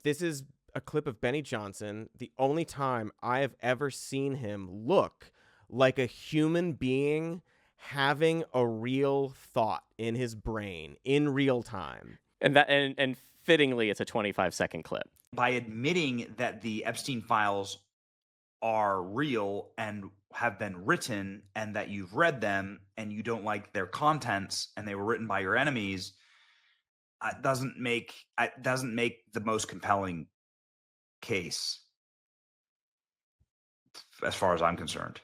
This is a clip of Benny Johnson, the only time I have ever seen him look like a human being having a real thought in his brain in real time. And fittingly, it's a 25-second clip. By admitting that the Epstein files are real and have been written, and that you've read them and you don't like their contents and they were written by your enemies, doesn't make the most compelling case as far as I'm concerned.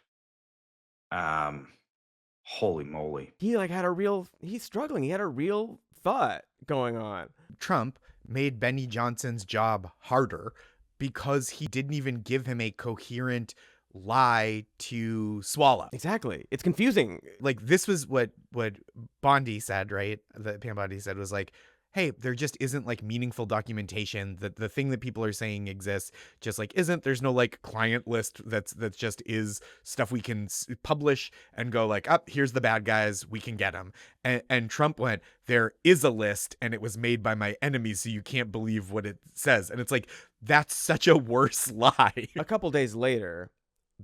Holy moly. He's struggling. He had a real thought going on. Trump made Benny Johnson's job harder because he didn't even give him a coherent lie to swallow. Exactly. It's confusing. Like, this was what Bondi said, right? That Pam Bondi said was like, hey, there just isn't like meaningful documentation. That the thing that people are saying exists just like isn't. There's no like client list that just is stuff we can publish and go like, up, here's the bad guys, we can get them. And Trump went, there is a list and it was made by my enemies, so you can't believe what it says. And it's like, that's such a worse lie. A couple days later,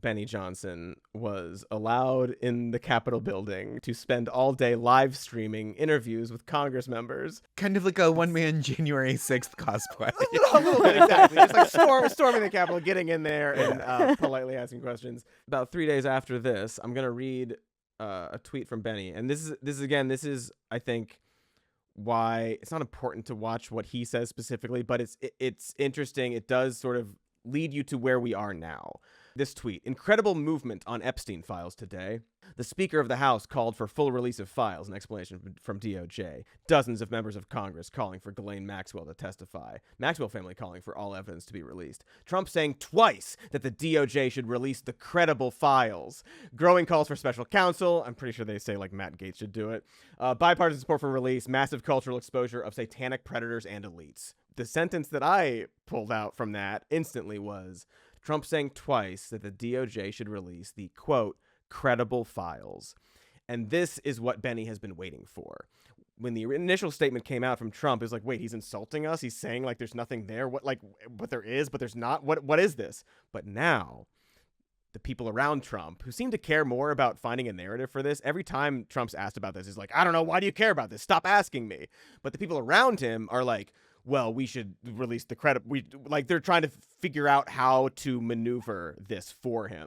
Benny Johnson was allowed in the Capitol building to spend all day live streaming interviews with Congress members. Kind of like a one-man January 6th cosplay. A little bit, exactly. Just like storming the Capitol, getting in there and politely asking questions. About 3 days after this, I'm going to read a tweet from Benny. And this is, I think, why it's not important to watch what he says specifically, but it's interesting. It does sort of lead you to where we are now. This tweet: incredible movement on Epstein files today. The Speaker of the House called for full release of files, an explanation from DOJ. Dozens of members of Congress calling for Ghislaine Maxwell to testify. Maxwell family calling for all evidence to be released. Trump saying twice that the DOJ should release the credible files. Growing calls for special counsel. I'm pretty sure they say like Matt Gaetz should do it. Bipartisan support for release. Massive cultural exposure of satanic predators and elites. The sentence that I pulled out from that instantly was Trump saying twice that the DOJ should release the, quote, credible files. And this is what Benny has been waiting for. When the initial statement came out from Trump, it was like, wait, he's insulting us? He's saying like there's nothing there? But there is, but there's not? What is this? But now, the people around Trump, who seem to care more about finding a narrative for this, every time Trump's asked about this, he's like, I don't know, why do you care about this? Stop asking me. But the people around him are like, well, we should release the credit. They're trying to figure out how to maneuver this for him.